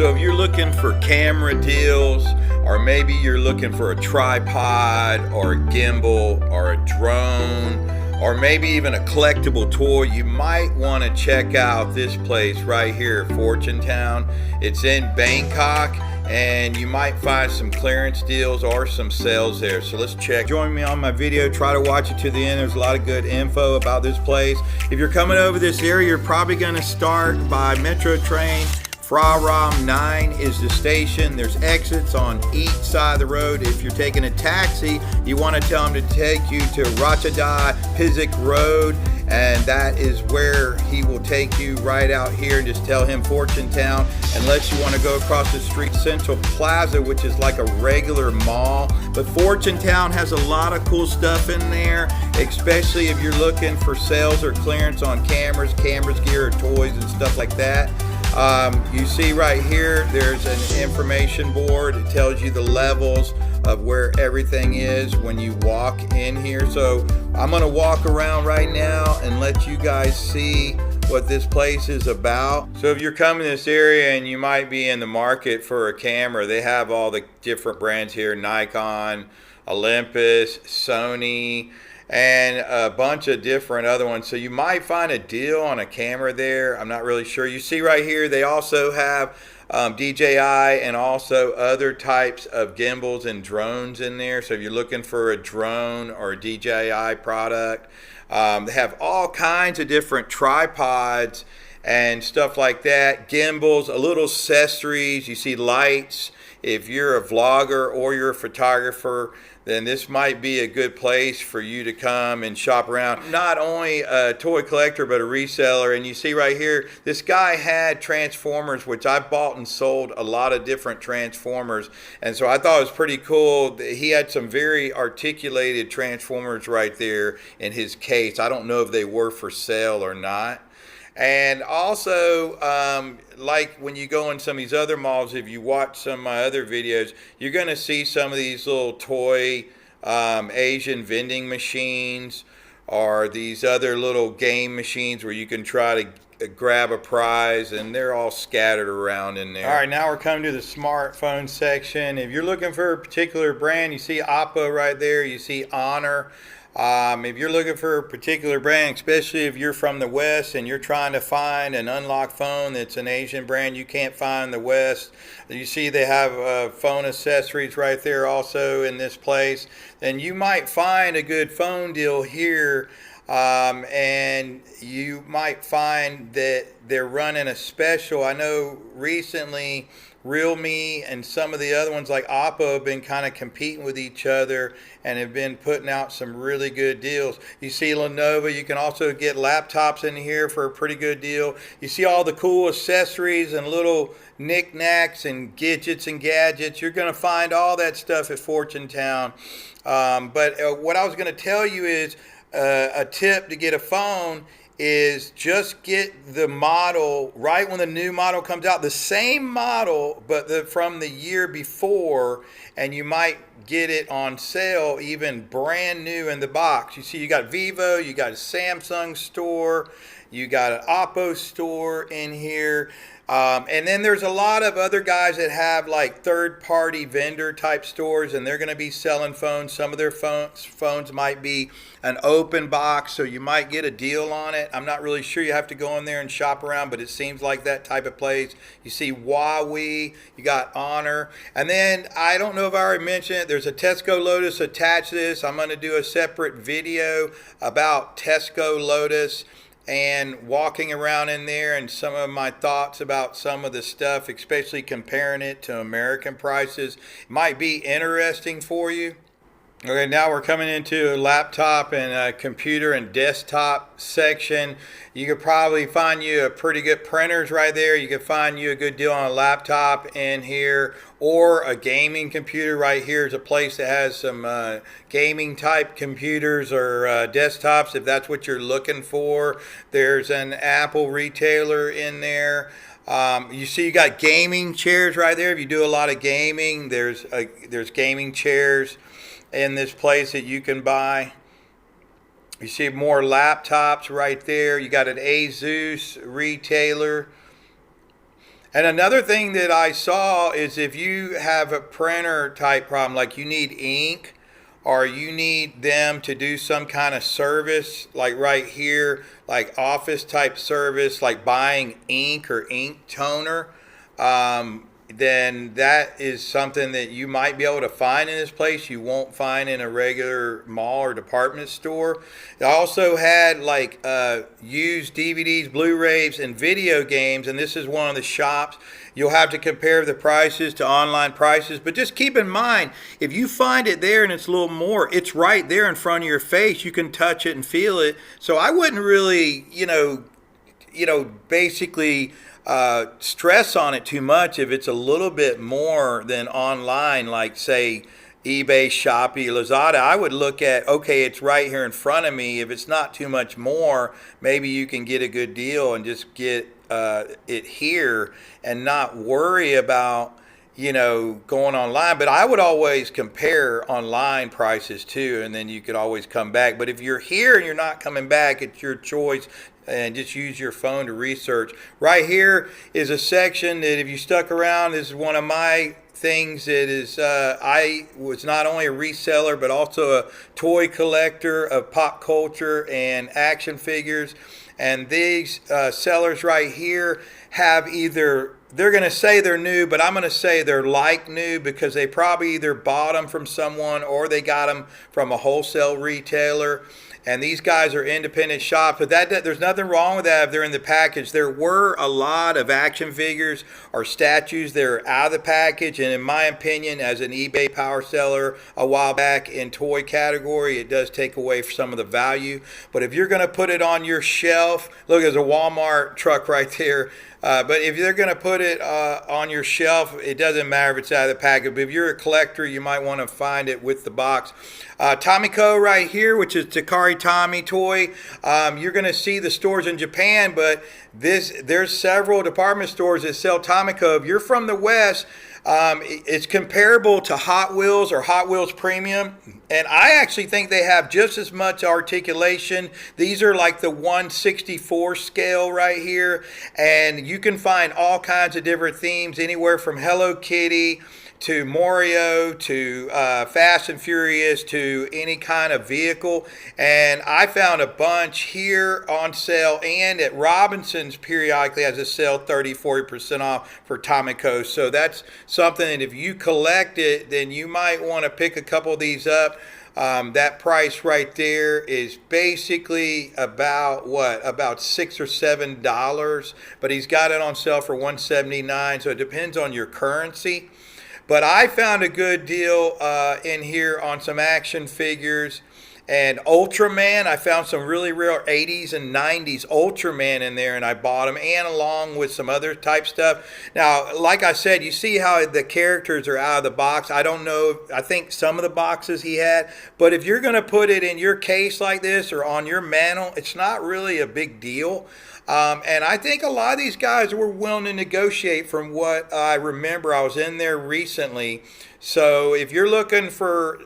So if you're looking for camera deals, or maybe you're looking for a tripod or a gimbal or a drone, or maybe even a collectible toy, you might want to check out this place right here, Fortune Town. It's in Bangkok, and you might find some clearance deals or some sales there. So let's check. Join me on my video. Try to watch it to the end. There's a lot of good info about this place. If you're coming over this area, you're probably going to start by metro train. Phra Ram 9 is the station. There's exits on each side of the road. If you're taking a taxi, you want to tell him to take you to Ratchadai Pizik Road, and that is where he will take you right out here, and just tell him Fortune Town. Unless you want to go across the street, Central Plaza, which is like a regular mall. But Fortune Town has a lot of cool stuff in there, especially if you're looking for sales or clearance on cameras, gear, or toys and stuff like that. You see right here, there's an information board. It tells you the levels of where everything is when you walk in here. So I'm gonna walk around right now and let you guys see what this place is about. So if you're coming to this area and you might be in the market for a camera, they have all the different brands here: Nikon, Olympus, Sony, and a bunch of different other ones. So you might find a deal on a camera there. I'm not really sure. You see right here, they also have DJI and also other types of gimbals and drones in there. So if you're looking for a drone or a DJI product, they have all kinds of different tripods and stuff like that. Gimbals, a little accessories. You see lights. If you're a vlogger or you're a photographer, then this might be a good place for you to come and shop around. Not only a toy collector, but a reseller. And you see right here, this guy had Transformers, which I bought and sold a lot of different Transformers. And so I thought it was pretty cool. He had some very articulated Transformers right there in his case. I don't know if they were for sale or not. And also, like when you go in some of these other malls, if you watch some of my other videos, you're going to see some of these little toy Asian vending machines, or these other little game machines where you can try to grab a prize, and they're all scattered around in there. All right, now we're coming to the smartphone section. If you're looking for a particular brand, you see Oppo right there, you see Honor. If you're looking for a particular brand, especially if you're from the West and you're trying to find an unlocked phone that's an Asian brand you can't find in the West, you see they have phone accessories right there also in this place, then you might find a good phone deal here. And you might find that they're running a special. I know recently Realme and some of the other ones like Oppo have been kind of competing with each other and have been putting out some really good deals. You see Lenovo, you can also get laptops in here for a pretty good deal. You see all the cool accessories and little knickknacks and gadgets and gadgets. You're going to find all that stuff at Fortune Town. But what I was going to tell you is a tip to get a phone is just get the model right when the new model comes out, the same model but from the year before, and you might get it on sale even brand new in the box. You see you got Vivo, you got a Samsung store, you got an Oppo store in here. And then there's a lot of other guys that have like third-party vendor type stores, and they're going to be selling phones. Some of their phones might be an open box, so you might get a deal on it. I'm not really sure. You have to go in there and shop around, but it seems like that type of place. You see Huawei, you got Honor, and then I don't know if I already mentioned it, there's a Tesco Lotus attached to this. I'm going to do a separate video about Tesco Lotus and walking around in there and some of my thoughts about some of the stuff, especially comparing it to American prices. It might be interesting for you. Okay, now we're coming into a laptop and a computer and desktop section. You could probably find you a pretty good printers right there. You could find you a good deal on a laptop in here, or a gaming computer. Right here is a place that has some gaming type computers or desktops, if that's what you're looking for. There's an Apple retailer in there. You see you got gaming chairs right there. If you do a lot of gaming, there's gaming chairs in this place that you can buy. You see more laptops right there. You got an Asus retailer. And another thing that I saw is if you have a printer type problem, like you need ink or you need them to do some kind of service, like right here, like office type service, like buying ink or ink toner, then that is something that you might be able to find in this place you won't find in a regular mall or department store. It also had like used DVDs, Blu-rays, and video games, and this is one of the shops. You'll have to compare the prices to online prices, but just keep in mind, if you find it there and it's a little more, it's right there in front of your face. You can touch it and feel it. So I wouldn't really, basically stress on it too much if it's a little bit more than online, like say eBay, Shopee, Lazada. I would look at, okay, it's right here in front of me. If it's not too much more, maybe you can get a good deal and just get it here and not worry about going online. But I would always compare online prices too, and then you could always come back. But if you're here and you're not coming back, it's your choice, and just use your phone to research. Right here is a section that if you stuck around, this is one of my things that is, I was not only a reseller, but also a toy collector of pop culture and action figures. And these sellers right here have either, they're going to say they're new, but I'm going to say they're like new because they probably either bought them from someone or they got them from a wholesale retailer. And these guys are independent shops, but there's nothing wrong with that if they're in the package. There were a lot of action figures or statues that are out of the package, and in my opinion, as an eBay power seller a while back in toy category, it does take away some of the value. But if you're going to put it on your shelf, look, there's a Walmart truck right there. But if they're going to put it on your shelf, it doesn't matter if it's out of the package. But if you're a collector, you might want to find it with the box. Tomiko right here, which is Takari Tommy toy. You're going to see the stores in Japan, but there's several department stores that sell Tomiko. If you're from the West, it's comparable to Hot Wheels or Hot Wheels Premium, and I actually think they have just as much articulation. These are like the 1/64 scale right here, and you can find all kinds of different themes, anywhere from Hello Kitty to Mario to Fast and Furious to any kind of vehicle. And I found a bunch here on sale, and at Robinson's periodically has a sale 30-40% off for Tomiko. So that's something that if you collect it, then you might want to pick a couple of these up. That price right there is basically about $6 or $7, but he's got it on sale for $179. So it depends on your currency. But I found a good deal in here on some action figures. And Ultraman, I found some really rare 80s and 90s Ultraman in there, and I bought them, and along with some other type stuff. Now, like I said, you see how the characters are out of the box. I don't know, I think some of the boxes he had, but if you're going to put it in your case like this or on your mantle, it's not really a big deal. And I think a lot of these guys were willing to negotiate from what I remember. I was in there recently. So if you're looking for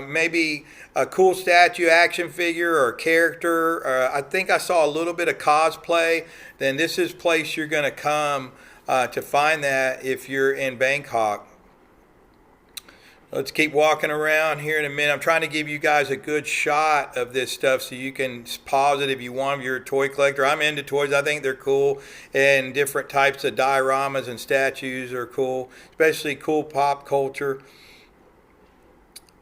maybe a cool statue, action figure, or character, I think I saw a little bit of cosplay, then this is a place you're going to come to find that if you're in Bangkok. Let's keep walking around here in a minute. I'm trying to give you guys a good shot of this stuff so you can pause it if you want. If you're a toy collector, I'm into toys. I think they're cool, and different types of dioramas and statues are cool, especially cool pop culture.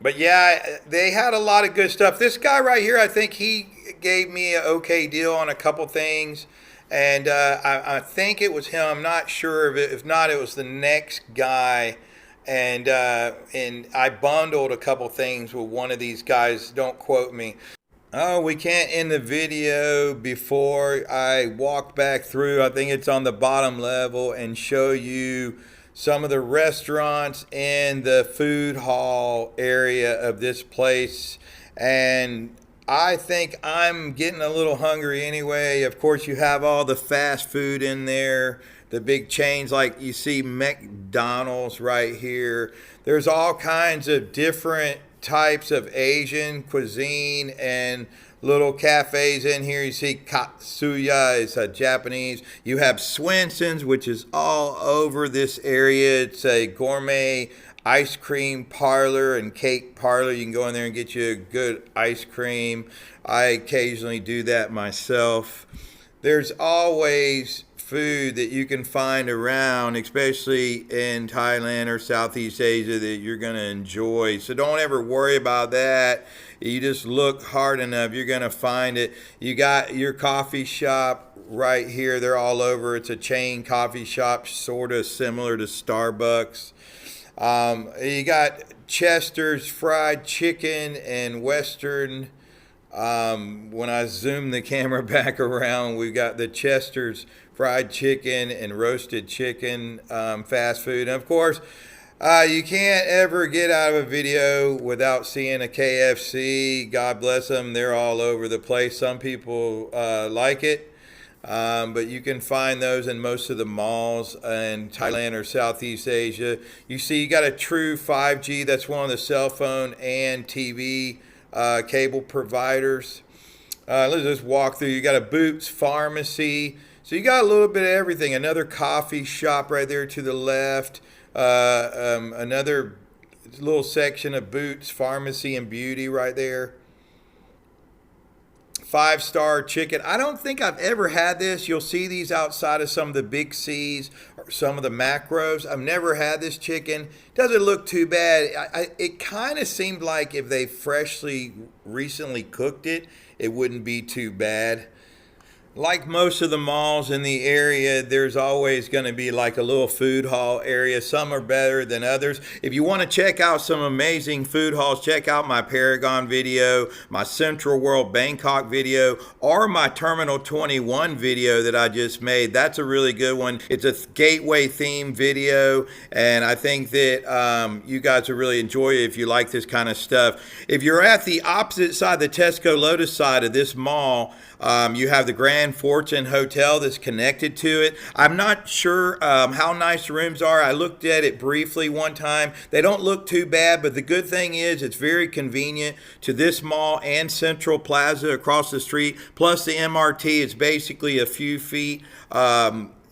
But yeah, they had a lot of good stuff. This guy right here, I think he gave me an okay deal on a couple things. And I think it was him. I'm not sure. If not, it was the next guy. And I bundled a couple things with one of these guys. Don't quote me. Oh, we can't end the video before I walk back through. I think it's on the bottom level, and show you some of the restaurants in the food hall area of this place. And I think I'm getting a little hungry anyway. Of course, you have all the fast food in there. The big chains, like you see McDonald's right here. There's all kinds of different types of Asian cuisine, and little cafes in here. You see Katsuya is Japanese. You have Swenson's, which is all over this area. It's a gourmet ice cream parlor and cake parlor. You can go in there and get you a good ice cream. I occasionally do that myself. There's always food that you can find around, especially in Thailand or Southeast Asia, that you're going to enjoy. So don't ever worry about that. You just look hard enough, you're going to find it. You got your coffee shop right here. They're all over. It's a chain coffee shop, sort of similar to Starbucks. You got Chester's Fried Chicken and Western. When I zoom the camera back around, we've got the Chester's Fried Chicken and Roasted Chicken fast food. And of course, you can't ever get out of a video without seeing a KFC. God bless them. They're all over the place. Some people like it. But you can find those in most of the malls in Thailand or Southeast Asia. You see, you got a True 5G. That's one of the cell phone and TV cable providers. Let's just walk through. You got a Boots Pharmacy. So you got a little bit of everything. Another coffee shop right there to the left. Another little section of Boots Pharmacy and Beauty right there. 5-star chicken. I don't think I've ever had this. You'll see these outside of some of the big C's or some of the macros. I've never had this chicken. Doesn't look too bad. It kind of seemed like if they recently cooked it, it wouldn't be too bad. Like most of the malls in the area, there's always going to be like a little food hall area. Some are better than others. If you want to check out some amazing food halls, check out my Paragon video, my Central World Bangkok video, or my Terminal 21 video that I just made. That's a really good one. It's a gateway theme video, and I think that you guys will really enjoy it if you like this kind of stuff. If you're at the opposite side, the Tesco Lotus side of this mall, you have the Grand Fortune Hotel that's connected to it. I'm not sure how nice the rooms are. I looked at it briefly one time. They don't look too bad, but the good thing is it's very convenient to this mall and Central Plaza across the street. Plus the MRT is basically a few feet.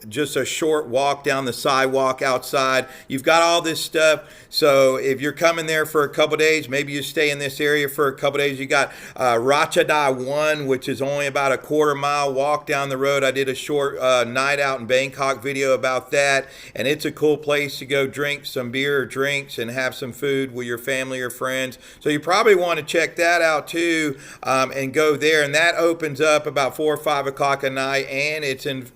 Just a short walk down the sidewalk outside. You've got all this stuff. So if you're coming there for a couple days, maybe you stay in this area for a couple days. You got Ratchadai 1, which is only about a quarter-mile walk down the road. I did a short night out in Bangkok video about that, and it's a cool place to go drink some beer or drinks and have some food with your family or friends. So you probably want to check that out too, and go there. And that opens up about 4 or 5 o'clock at night, and it's in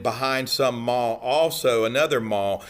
behind some mall, also another mall.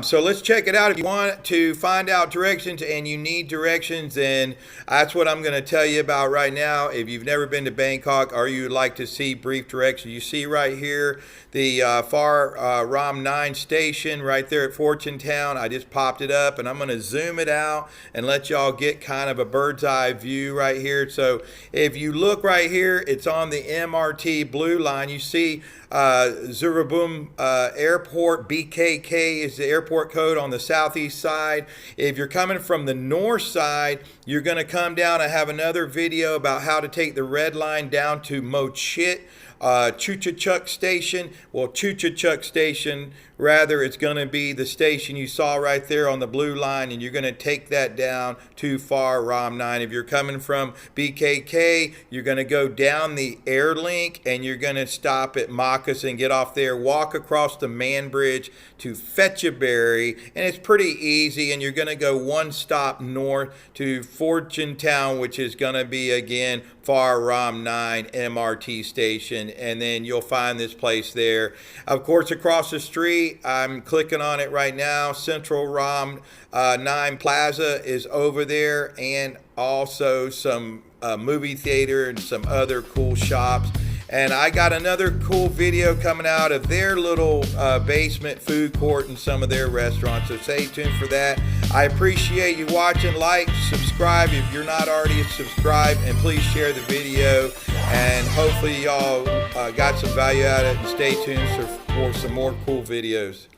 So let's check it out. If you want to find out directions and you need directions, then that's what I'm going to tell you about right now. If you've never been to Bangkok or you'd like to see brief directions, you see right here the Phra Ram 9 station right there at Fortune Town. I just popped it up, and I'm going to zoom it out and let y'all get kind of a bird's eye view right here. So if you look right here, it's on the MRT blue line. You see Zurabum Airport, BKK is the airport code on the southeast side. If you're coming from the north side, you're going to come down. I have another video about how to take the red line down to Mochit Chuchachuk Station. Well, Chuchachuk Station, rather, it's going to be the station you saw right there on the blue line, and you're going to take that down to Phra Ram 9. If you're coming from BKK, you're going to go down the air link, and you're going to stop at Marcus and get off there, walk across the Man Bridge to Fetchaberry, and it's pretty easy, and you're going to go one stop north to Fortune Town, which is going to be, again, Phra Ram 9 MRT station, and then you'll find this place there. Of course, across the street, I'm clicking on it right now, Central Ram 9 Plaza is over there, and also some movie theater and some other cool shops. And I got another cool video coming out of their little basement food court and some of their restaurants, so stay tuned for that. I appreciate you watching. Like, subscribe if you're not already subscribed, and please share the video, and hopefully y'all got some value out of it, and stay tuned for some more cool videos.